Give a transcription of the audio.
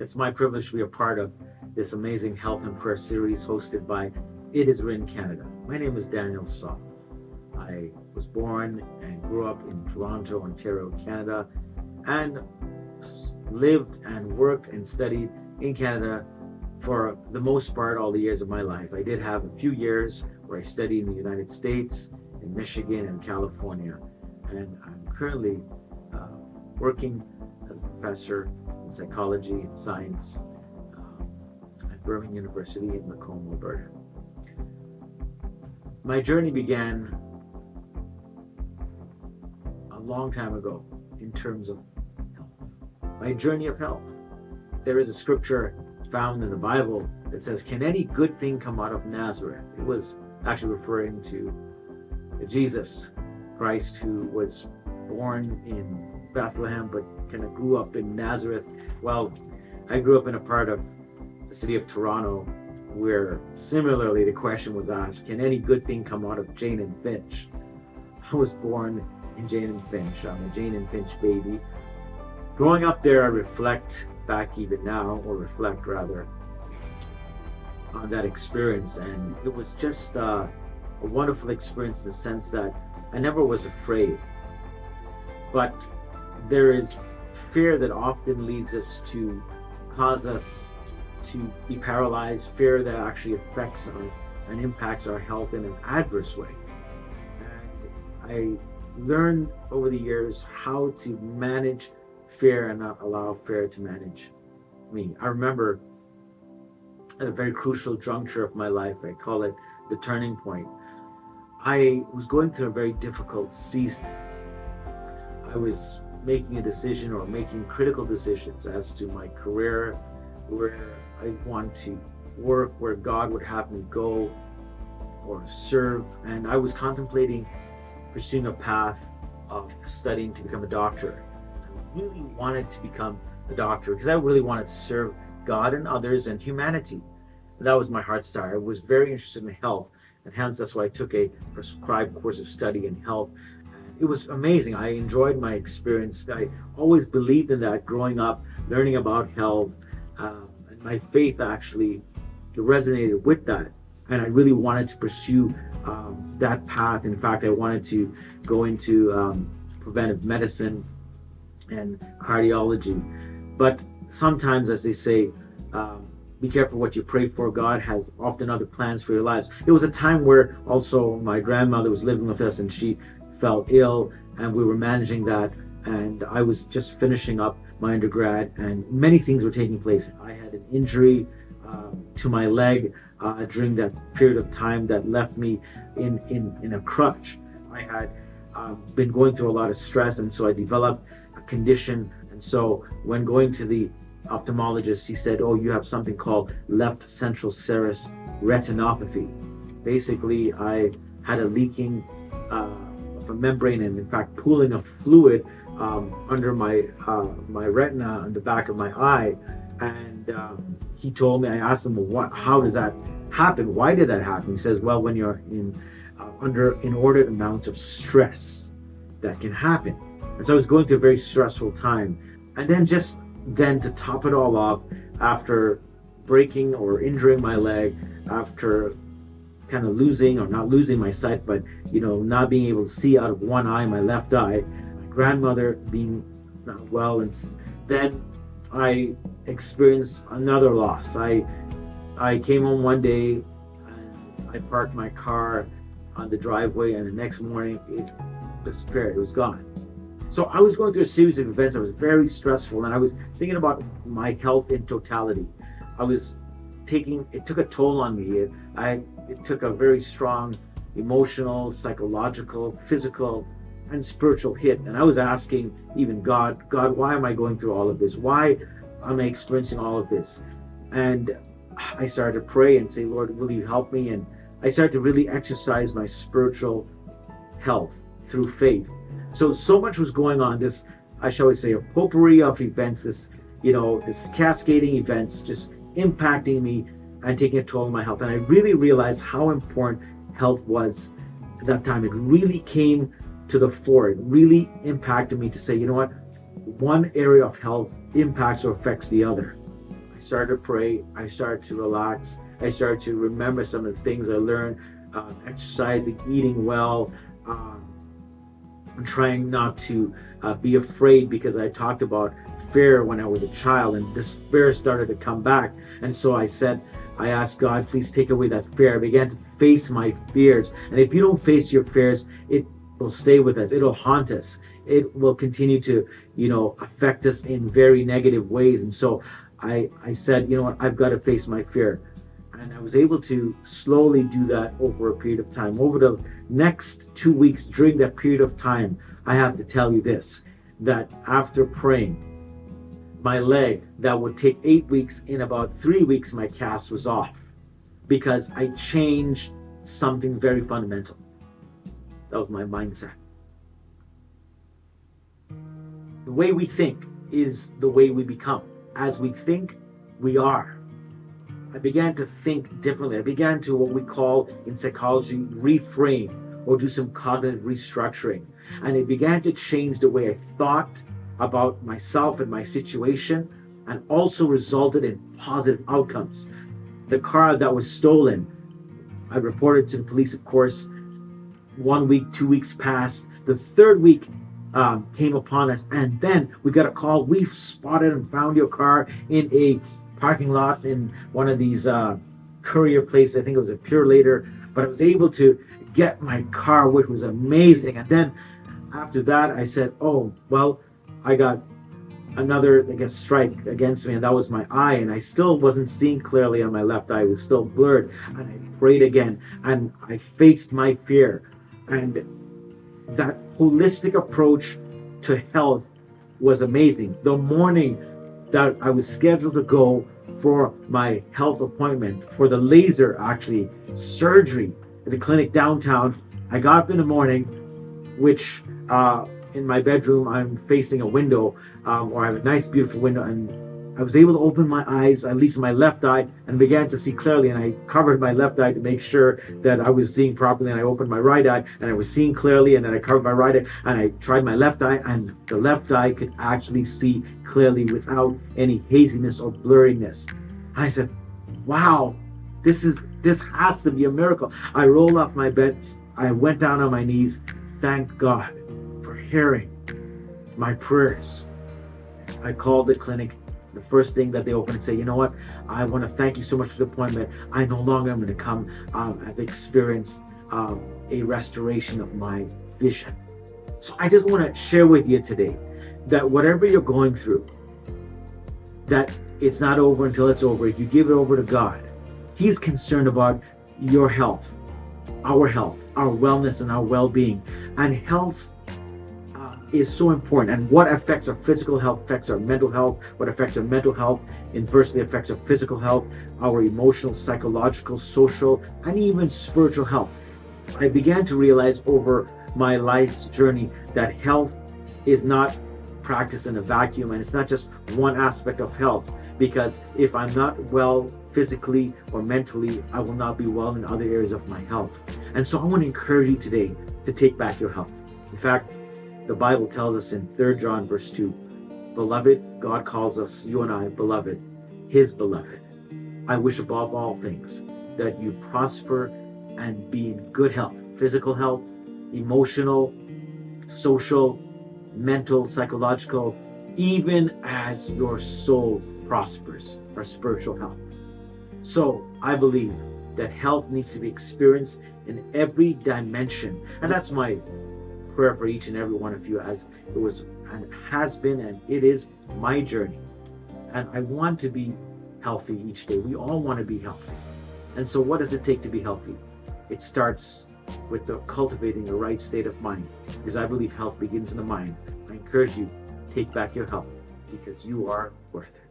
It's my privilege to be a part of this amazing health and prayer series hosted by It Is Written Canada. My name is Daniel Saugh. I was born and grew up in Toronto, Ontario, Canada, and lived and worked and studied in Canada for the most part all the years of my life. I did have a few years where I studied in the United States, in Michigan and California, and I'm currently working as a professor in psychology and science at Birmingham University in Macomb, Alberta. My journey began a long time ago in terms of health. My journey of health. There is a scripture found in the Bible that says, "Can any good thing come out of Nazareth?" It was actually referring to Jesus Christ, who was born in Bethlehem but kind of grew up in Nazareth. Well, I grew up in a part of the city of Toronto where similarly the question was asked, can any good thing come out of Jane and Finch? I was born in Jane and Finch. I'm a Jane and Finch baby. Growing up there, I reflect back even now, or reflect rather, on that experience, and it was just a wonderful experience in the sense that I never was afraid. But there is fear that often leads us to cause us to be paralyzed, fear that actually affects and impacts our health in an adverse way. And I learned over the years how to manage fear and not allow fear to manage me. I remember at a very crucial juncture of my life, I call it the turning point. I was going through a very difficult season. I was making a decision or making critical decisions as to my career, where I want to work, where God would have me go or serve. And I was contemplating pursuing a path of studying to become a doctor. I really wanted to become a doctor because I really wanted to serve God and others and humanity. And that was my heart's desire. I was very interested in health, and hence that's why I took a prescribed course of study in health. It was amazing. I enjoyed my experience. I always believed in that growing up, learning about health, and my faith actually resonated with that. And I really wanted to pursue that path. In fact, I wanted to go into preventive medicine and cardiology. But sometimes, as they say, be careful what you pray for. God has often other plans for your lives. It was a time where also my grandmother was living with us and she fell ill, and we were managing that, and I was just finishing up my undergrad, and many things were taking place. I had an injury to my leg during that period of time that left me in a crutch. I had been going through a lot of stress, and so I developed a condition. And so when going to the ophthalmologist, he said, "Oh, you have something called left central serous retinopathy." Basically, I had a leaking of a membrane, and in fact pooling of fluid under my retina on the back of my eye. And he told me, I asked him, well, how does that happen? Why did that happen? He says, well, when you're under inordinate amounts of stress, that can happen. And so I was going through a very stressful time. And then to top it all off, after breaking or injuring my leg, after kind of losing, or not losing my sight, but not being able to see out of one eye, my left eye, my grandmother being not well, and then I experienced another loss. I came home one day and I parked my car on the driveway, and the next morning it disappeared. It was gone. So I was going through a series of events that was very stressful, and I was thinking about my health in totality. It took a toll on me. It took a very strong emotional, psychological, physical, and spiritual hit. And I was asking even God, why am I going through all of this? Why am I experiencing all of this? And I started to pray and say, Lord, will you help me? And I started to really exercise my spiritual health through faith. So much was going on, this, I shall say, a potpourri of events, this cascading events just impacting me and taking a toll on my health. And I really realized how important health was at that time. It really came to the fore. It really impacted me to say, you know what? One area of health impacts or affects the other. I started to pray. I started to relax. I started to remember some of the things I learned, exercising, eating well, trying not to be afraid, because I talked about fear when I was a child, and this fear started to come back. And so I asked God, please take away that fear. I began to face my fears. And if you don't face your fears, it will stay with us. It'll haunt us. It will continue to, affect us in very negative ways. And so I said, you know what, I've got to face my fear. And I was able to slowly do that over a period of time. Over the next 2 weeks, during that period of time, I have to tell you this, that after praying, my leg that would take 8 weeks, in about 3 weeks, my cast was off, because I changed something very fundamental. That was my mindset. The way we think is the way we become. As we think, we are. I began to think differently. I began to, what we call in psychology, reframe, or do some cognitive restructuring. And it began to change the way I thought about myself and my situation, and also resulted in positive outcomes. The car that was stolen, I reported to the police, of course. 1 week, 2 weeks passed. The third week came upon us, and then we got a call. We've spotted and found your car in a parking lot in one of these courier places. I think it was a Pure Later, but I was able to get my car, which was amazing. And then after that, I said, oh, well, I got another, strike against me, and that was my eye, and I still wasn't seeing clearly on my left eye. It was still blurred, and I prayed again, and I faced my fear. And that holistic approach to health was amazing. The morning that I was scheduled to go for my health appointment, for the laser, actually, surgery at the clinic downtown, I got up in the morning, which in my bedroom, I'm facing a window, or I have a nice, beautiful window, and I was able to open my eyes, at least my left eye, and began to see clearly. And I covered my left eye to make sure that I was seeing properly. And I opened my right eye, and I was seeing clearly. And then I covered my right eye, and I tried my left eye, and the left eye could actually see clearly without any haziness or blurriness. And I said, wow, this has to be a miracle. I rolled off my bed. I went down on my knees. Thank God for hearing my prayers. I called the clinic. The first thing that they open and say, you know what, I want to thank you so much for the appointment. I no longer am going to come. I've experienced a restoration of my vision. So I just want to share with you today that whatever you're going through, that it's not over until it's over. If you give it over to God, He's concerned about your health, our wellness, and our well-being. And health is so important, and what affects our physical health affects our mental health. What affects our mental health inversely affects our physical health, our emotional, psychological, social, and even spiritual health. I began to realize over my life's journey that health is not practiced in a vacuum, and it's not just one aspect of health, because if I'm not well physically or mentally, I will not be well in other areas of my health. And so I want to encourage you today to take back your health. In fact, the Bible tells us in 3 John verse 2, beloved, God calls us, you and I, beloved, His beloved. I wish above all things that you prosper and be in good health, physical health, emotional, social, mental, psychological, even as your soul prospers, or spiritual health. So I believe that health needs to be experienced in every dimension. And that's my prayer for each and every one of you, as it was and has been and it is my journey. And I want to be healthy each day. We all want to be healthy. And so what does it take to be healthy? It starts with cultivating the right state of mind, because I believe health begins in the mind. I encourage you, take back your health, because you are worth it.